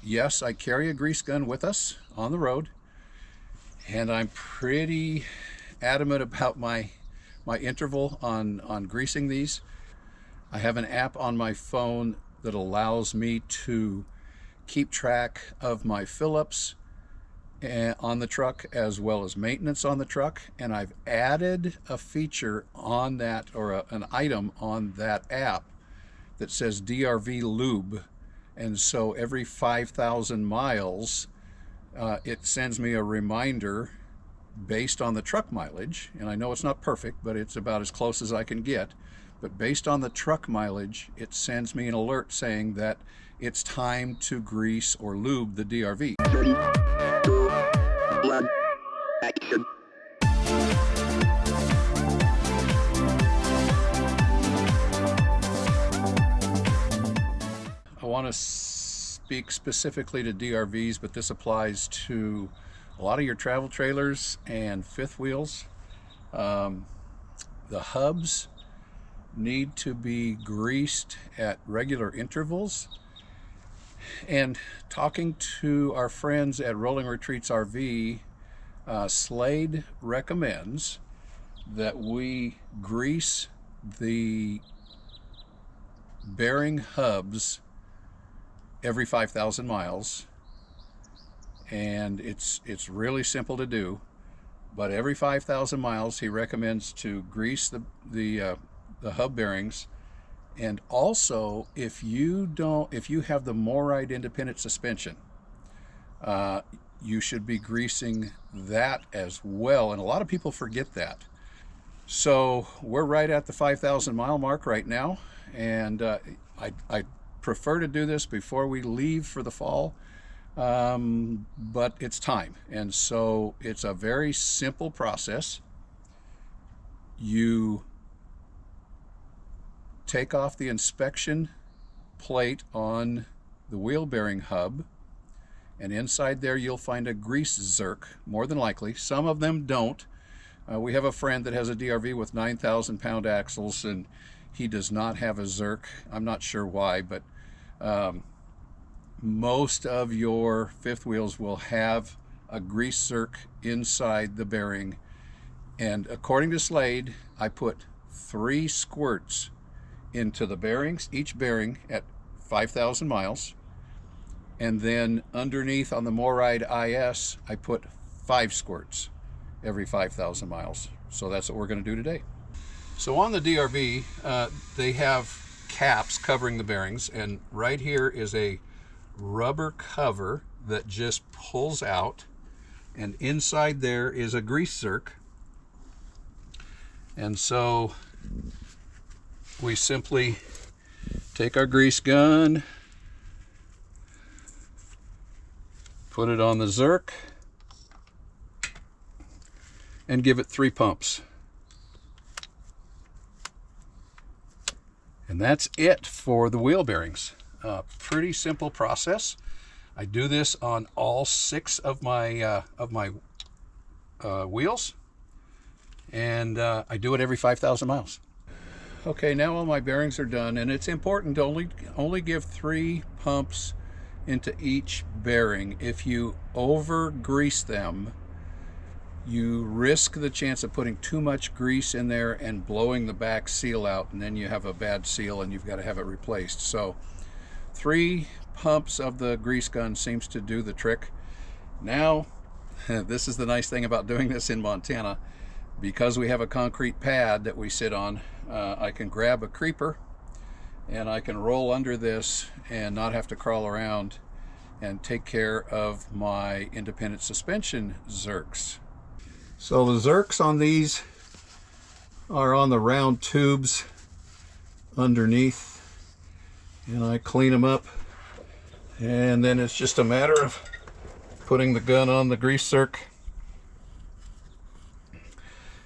yes, I carry a grease gun with us on the road, and I'm pretty adamant about my interval on greasing these. I have an app on my phone that allows me to keep track of my fill-ups on the truck as well as maintenance on the truck, and I've added a feature on that, or an item on that app that says DRV lube. And so every 5,000 miles it sends me a reminder based on the truck mileage, and I know it's not perfect, but it's about as close as I can get. But based on the truck mileage, it sends me an alert saying that it's time to grease or lube the DRV. Action. I want to speak specifically to DRVs, but this applies to a lot of your travel trailers and fifth wheels. The hubs need to be greased at regular intervals. And talking to our friends at Rolling Retreats RV, Slade recommends that we grease the bearing hubs every 5,000 miles, and it's really simple to do. But every 5,000 miles, he recommends to grease the hub bearings. And also, if you have the MORryde independent suspension, you should be greasing that as well. And a lot of people forget that. So we're right at the 5,000 mile mark right now, and I prefer to do this before we leave for the fall, but it's time. And so it's a very simple process. You take off the inspection plate on the wheel bearing hub, and inside there you'll find a grease zerk, more than likely. Some of them don't. We have a friend that has a DRV with 9,000 pound axles, and he does not have a zerk. I'm not sure why, but most of your fifth wheels will have a grease zerk inside the bearing. And according to Slade, I put 3 squirts into the bearings, each bearing at 5,000 miles. And then underneath on the MORryde IS, I put 5 squirts every 5,000 miles. So that's what we're going to do today. So on the DRV, they have caps covering the bearings, and right here is a rubber cover that just pulls out, and inside there is a grease zerk. And so we simply take our grease gun, put it on the zerk, and give it 3 pumps. And that's it for the wheel bearings. Pretty simple process. I do this on all 6 of my wheels, and I do it every 5,000 miles. Okay, now all my bearings are done, and it's important to only give 3 pumps into each bearing. If you over grease them, you risk the chance of putting too much grease in there and blowing the back seal out, and then you have a bad seal and you've got to have it replaced. So 3 pumps of the grease gun seems to do the trick. Now, this is the nice thing about doing this in Montana. Because we have a concrete pad that we sit on, I can grab a creeper and I can roll under this and not have to crawl around and take care of my independent suspension zerks. So the zerks on these are on the round tubes underneath, and I clean them up, and then it's just a matter of putting the gun on the grease zerk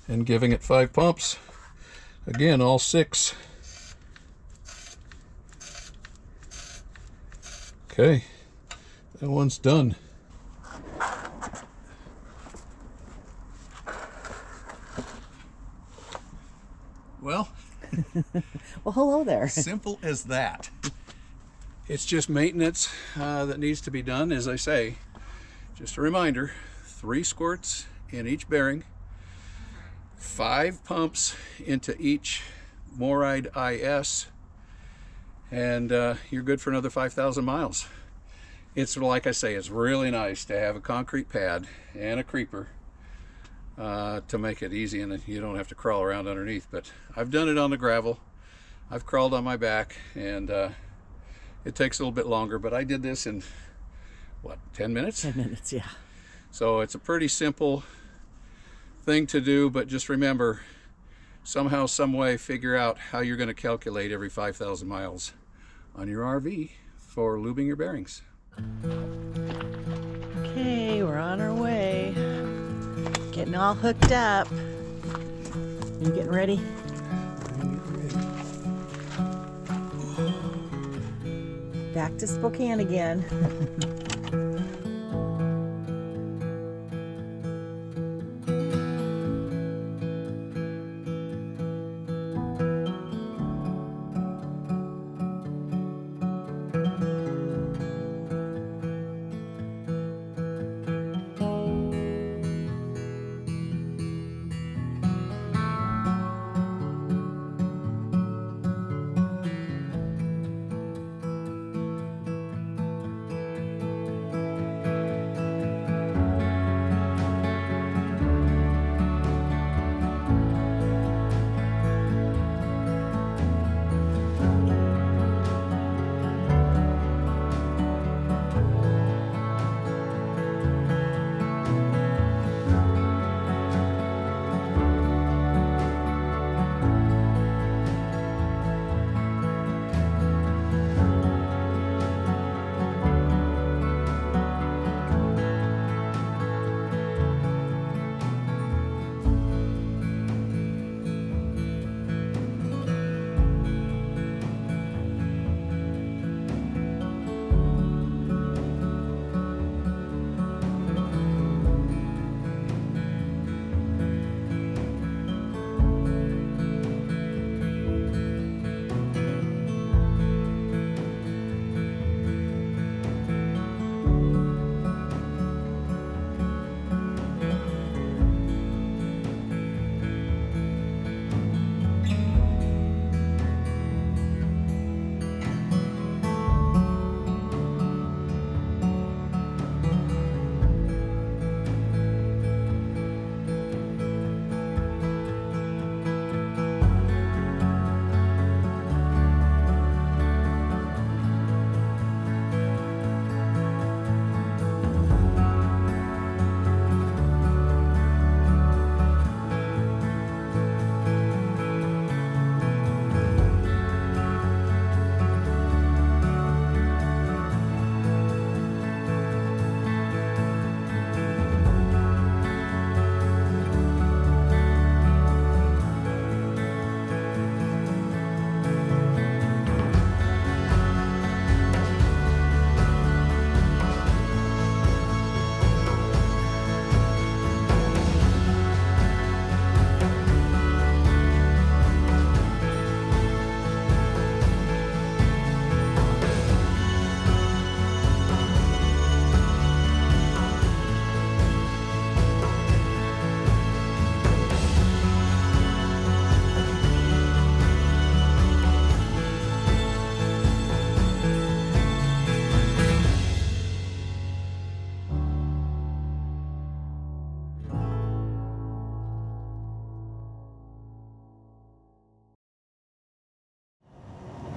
and giving it 5 pumps. Again, all 6. Okay, that one's done. Well, Well, hello there. simple as that. It's just maintenance that needs to be done. As I say, just a reminder, 3 squirts in each bearing, 5 pumps into each Moride IS, and you're good for another 5,000 miles. It's, like I say, it's really nice to have a concrete pad and a creeper to make it easy, and you don't have to crawl around underneath. But I've done it on the gravel. I've crawled on my back, and it takes a little bit longer, but I did this in, what, 10 minutes? 10 minutes, yeah. So it's a pretty simple thing to do, but just remember, somehow, some way, figure out how you're going to calculate every 5,000 miles on your RV for lubing your bearings. Okay, we're on our way. Getting all hooked up. You getting ready? Back to Spokane again.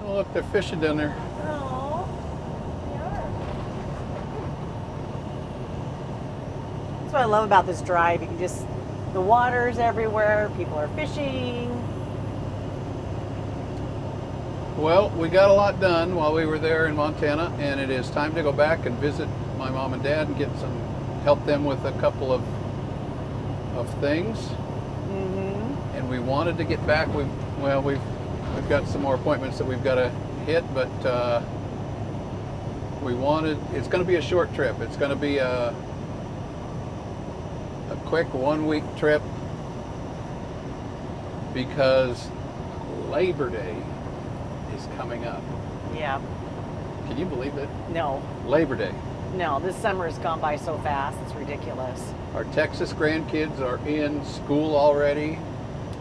Oh, look, they're fishing down there. Oh, they are. That's what I love about this drive. You can just, the water's everywhere, people are fishing. Well, we got a lot done while we were there in Montana, and it is time to go back and visit my mom and dad and help them with a couple of things. Mm-hmm. And we wanted to get back. We've got some more appointments that we've got to hit, but it's going to be a short trip. It's going to be a quick 1-week trip because Labor Day is coming up. Yeah. Can you believe it? No, Labor Day. no, this summer has gone by so fast. It's ridiculous. Our Texas grandkids are in school already.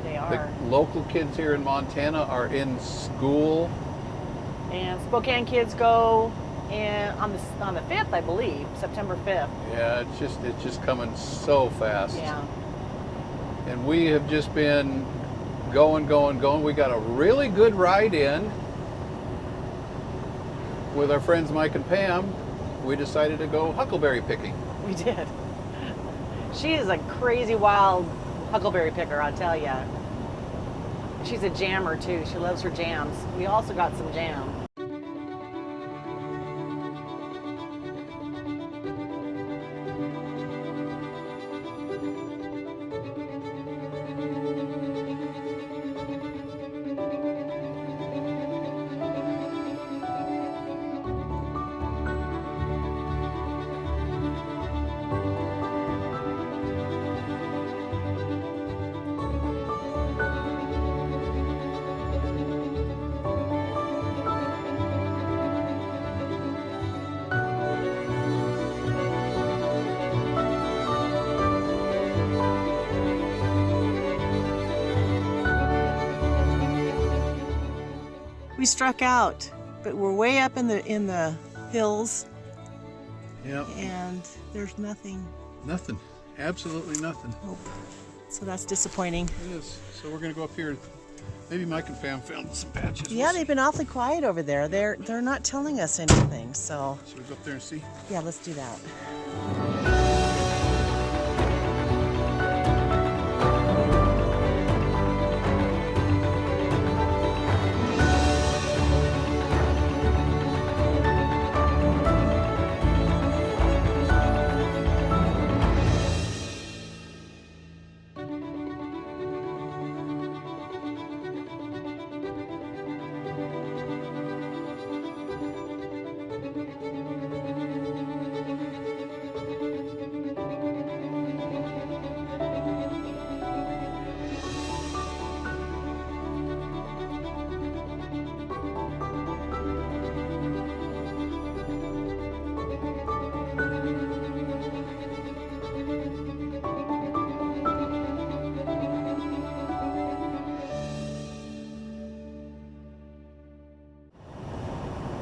They The are. local kids here in Montana are in school. And Spokane kids go on the 5th, I believe, September 5th. Yeah, it's just coming so fast. Yeah. And we have just been going. We got a really good ride in with our friends Mike and Pam. We decided to go huckleberry picking. We did. She is a crazy wild huckleberry picker, I'll tell ya. She's a jammer too. She loves her jams. We also got some jam. We struck out, but we're way up in the hills, Yep. and there's nothing. Nothing. Absolutely nothing. Nope. So that's disappointing. It is. So we're gonna go up here. Maybe Mike and Pam found some patches. Yeah, they've been awfully quiet over there. They're not telling us anything. So Should we go up there and see? yeah, let's do that.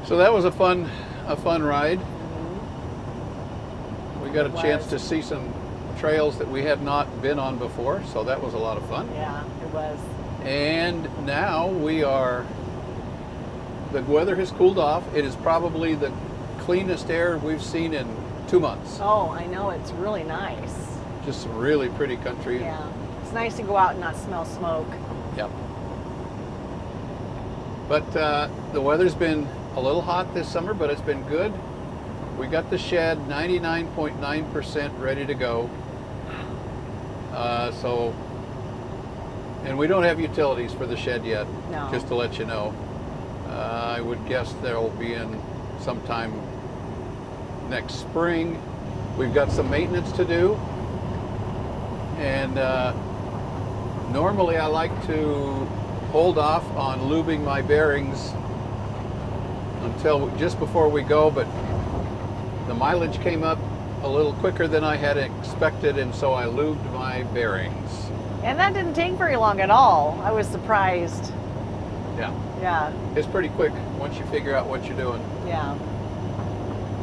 So that was a fun ride. We got a It chance was. to see some trails that we had not been on before, so that was a lot of fun. Yeah, it was. And now the weather has cooled off. It is probably the cleanest air we've seen in 2 months. Oh, I know, it's really nice. Just some really pretty country. Yeah, it's nice to go out and not smell smoke. Yep. But the weather's been a little hot this summer, but it's been good. We got the shed 99.9% ready to go. And we don't have utilities for the shed yet, No. just to let you know. I would guess they'll be in sometime next spring. We've got some maintenance to do. And normally I like to hold off on lubing my bearings until just before we go, but the mileage came up a little quicker than I had expected, and so I lubed my bearings. And that didn't take very long at all. I was surprised. Yeah, Yeah, it's pretty quick once you figure out what you're doing. yeah.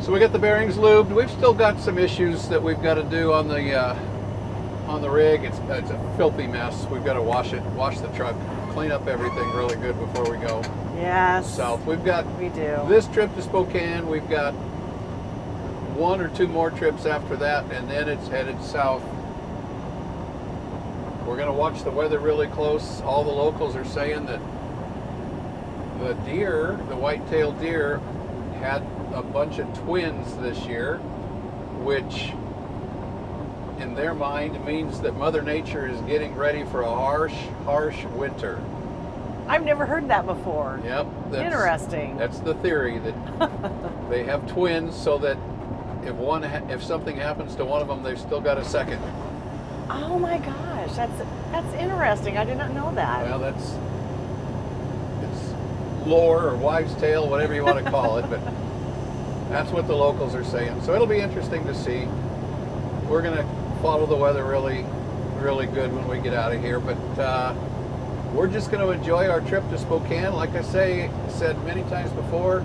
So we got the bearings lubed. We've still got some issues that we've got to do on the rig. It's a filthy mess. We've got to wash the truck, clean up everything really good before we go Yes. south. We've got We do. this trip to Spokane. We've got 1 or 2 more trips after that, and then it's headed south. We're going to watch the weather really close. All the locals are saying that the deer, the white-tailed deer, had a bunch of twins this year, which in their mind means that Mother Nature is getting ready for a harsh winter. I've never heard that before. Yep. Interesting. That's the theory, that they have twins so that if something happens to one of them, they've still got a second. Oh my gosh, that's interesting. I did not know that. Well, it's lore or wives' tale, whatever you want to call it, but That's what the locals are saying. So it'll be interesting to see. We're going to follow the weather really, really good when we get out of here. But we're just going to enjoy our trip to Spokane. Like I said many times before,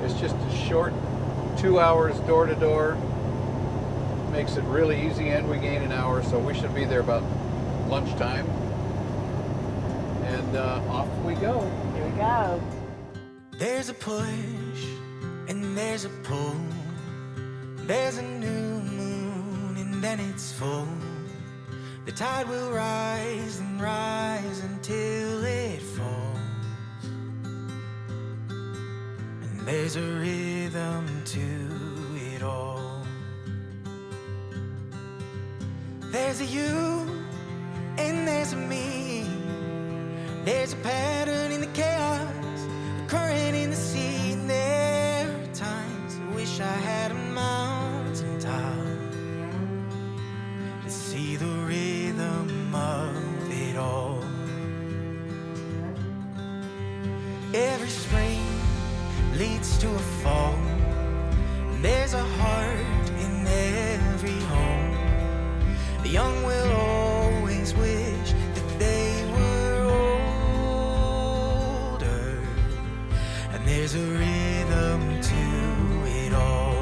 it's just a short 2 hours door to door. Makes it really easy, and we gain an hour, so we should be there about lunchtime. And off we go. Here we go. There's a push and there's a pull. There's a new moon and then it's full. The tide will rise and rise until it falls. And there's a rhythm to it all. There's a you and there's a me. There's a pattern in the chaos, a current in the sea. And there are times I wish I had a mountain top to see the rhythm of it all. Every spring leads to a fall, and there's a heart in every home. The young will always wish that they were older, and there's a rhythm to it all.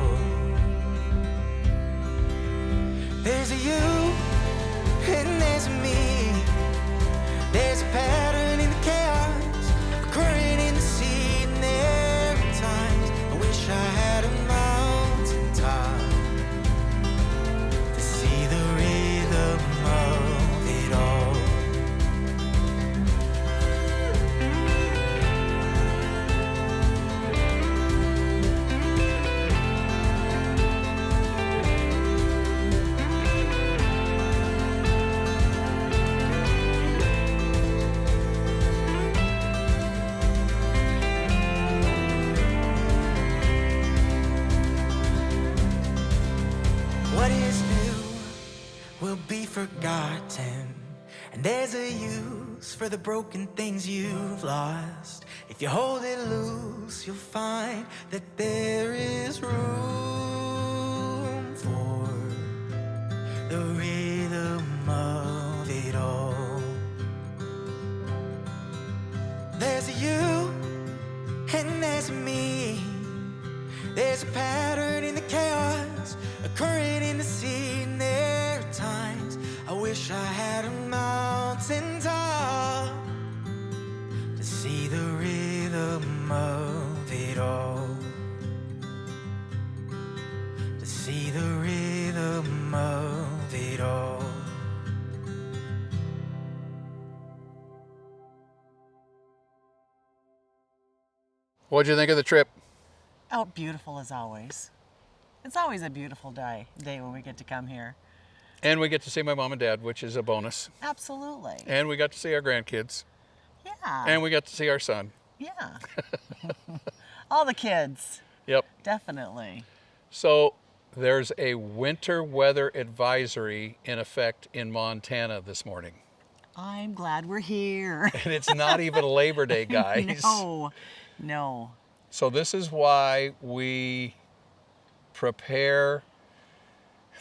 There's a you and there's a me. There's a pattern in the chaos, a current in the sea. And there are times I wish I had a mountain top to see the rhythm of it all. What is new will be forgotten, and there's a use for the broken things you've lost. If you hold it loose, you'll find that there is room for the rhythm of it all. There's a you and there's a me. There's a pattern in the chaos, a current in the sea. And there are times I wish I had a mountain top to see the rhythm of it all. To see the rhythm of it all. What'd you think of the trip? Oh, beautiful as always. It's always a beautiful day when we get to come here. And we get to see my mom and dad, which is a bonus. Absolutely. And we got to see our grandkids. Yeah. And we got to see our son. Yeah. All the kids. Yep. Definitely. So there's a winter weather advisory in effect in Montana this morning. I'm glad we're here. And it's not even Labor Day, guys. No. So this is why we prepare.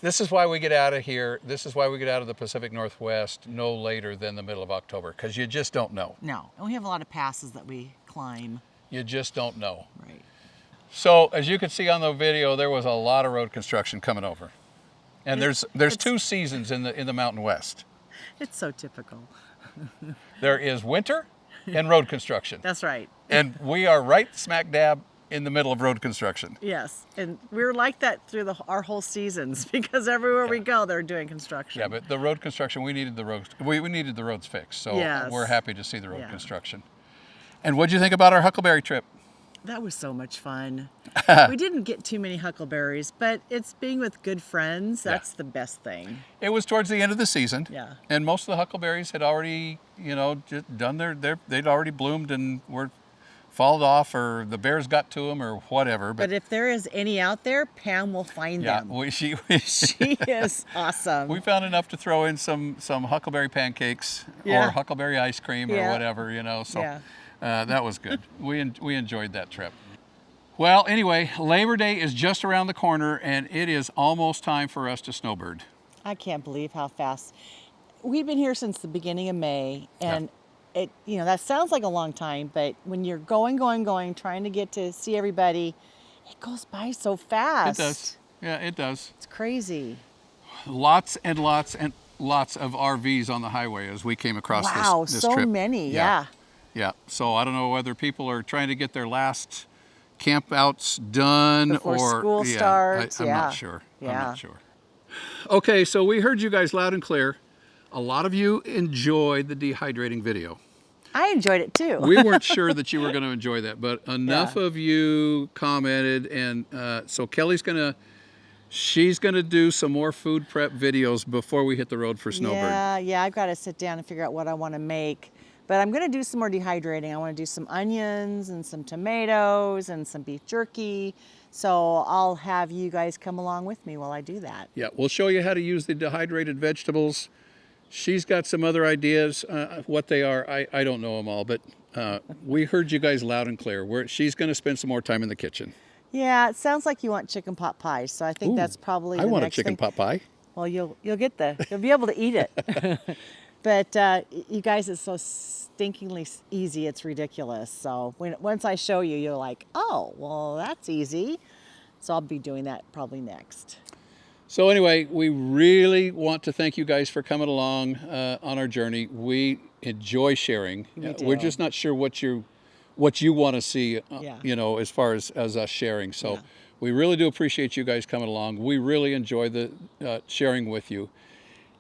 This is why we get out of here. This is why we get out of the Pacific Northwest no later than the middle of October, because you just don't know. No. And we have a lot of passes that we climb. You just don't know. Right. So as you can see on the video, there was a lot of road construction coming over. And there's two seasons in the Mountain West. It's so typical. There is winter and road construction. That's right. And we are right smack dab in the middle of road construction. Yes. And we're like that through our whole seasons because everywhere we go, they're doing construction. Yeah, but the road construction, we needed the roads. We needed the roads fixed. So Yes. we're happy to see the road construction. And what'd you think about our Huckleberry trip? That was so much fun. We didn't get too many huckleberries, but it's being with good friends. That's the best thing. It was towards the end of the season. Yeah. And most of the huckleberries had already, just done they'd already bloomed and were fallen off, or the bears got to them, or whatever. But if there is any out there, Pam will find them. She is awesome. We found enough to throw in some huckleberry pancakes or huckleberry ice cream or whatever, So that was good. We enjoyed that trip. Well, anyway, Labor Day is just around the corner, and it is almost time for us to snowbird. I can't believe how fast. We've been here since the beginning of May, and that sounds like a long time, but when you're going, trying to get to see everybody, it goes by so fast. It does. Yeah, it does. It's crazy. Lots and lots and lots of RVs on the highway as we came across this so trip. many, yeah. Yeah, so I don't know whether people are trying to get their last campouts done Before or school starts. I'm yeah. not sure. Yeah. I'm not sure. Okay, so we heard you guys loud and clear. A lot of you enjoyed the dehydrating video. I enjoyed it too. We weren't sure that you were going to enjoy that, but enough Yeah. of you commented, and so she's gonna do some more food prep videos before we hit the road for Snowbird. Yeah, I've got to sit down and figure out what I want to make. But I'm going to do some more dehydrating. I want to do some onions and some tomatoes and some beef jerky. So I'll have you guys come along with me while I do that. Yeah, we'll show you how to use the dehydrated vegetables. She's got some other ideas. What they are, I don't know them all, but we heard you guys loud and clear. She's going to spend some more time in the kitchen. Yeah, it sounds like you want chicken pot pie. So I think Ooh, that's probably I the want a next chicken thing. pot pie. Well, you'll be able to eat it. But you guys, it's so stinkingly easy. It's ridiculous. So once I show you, you're like, oh, well, that's easy. So I'll be doing that probably next. So anyway, we really want to thank you guys for coming along on our journey. We enjoy sharing. We're just not sure what you want to see, as far as us sharing. So we really do appreciate you guys coming along. We really enjoy the sharing with you.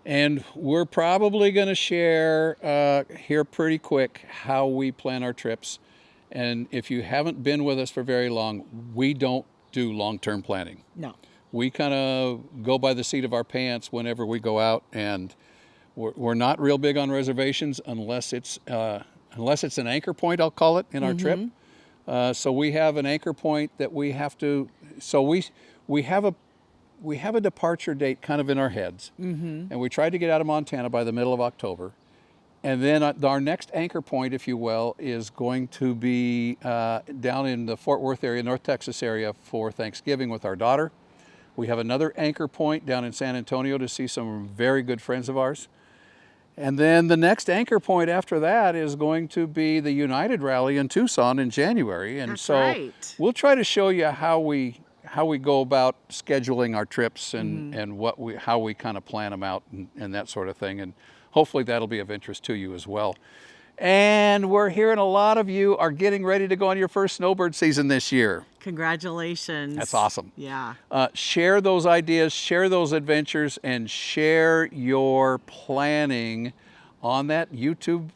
And we're probably going to share here pretty quick how we plan our trips. And if you haven't been with us for very long, we don't do long-term planning. No. We kind of go by the seat of our pants whenever we go out, and we're not real big on reservations unless it's an anchor point, I'll call it, in our trip. So we have an anchor point that we have to. So we have a departure date kind of in our heads, and we try to get out of Montana by the middle of October. And then our next anchor point, if you will, is going to be down in the Fort Worth area, North Texas area, for Thanksgiving with our daughter. We have another anchor point down in San Antonio to see some very good friends of ours. And then the next anchor point after that is going to be the United Rally in Tucson in January. And That's so right. we'll try to show you how we go about scheduling our trips and how we kind of plan them out and that sort of thing. And hopefully that'll be of interest to you as well. And we're hearing a lot of you are getting ready to go on your first snowbird season this year. Congratulations. That's awesome. Yeah. Share those ideas, share those adventures, and share your planning on that YouTube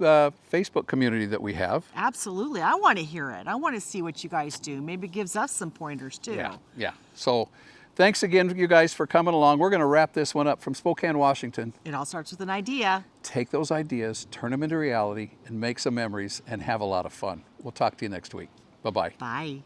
Facebook community that we have. Absolutely. I want to hear it. I want to see what you guys do. Maybe it gives us some pointers too. Yeah. So thanks again, you guys, for coming along. We're going to wrap this one up from Spokane, Washington. It all starts with an idea. Take those ideas, turn them into reality, and make some memories, and have a lot of fun. We'll talk to you next week. Bye-bye. Bye.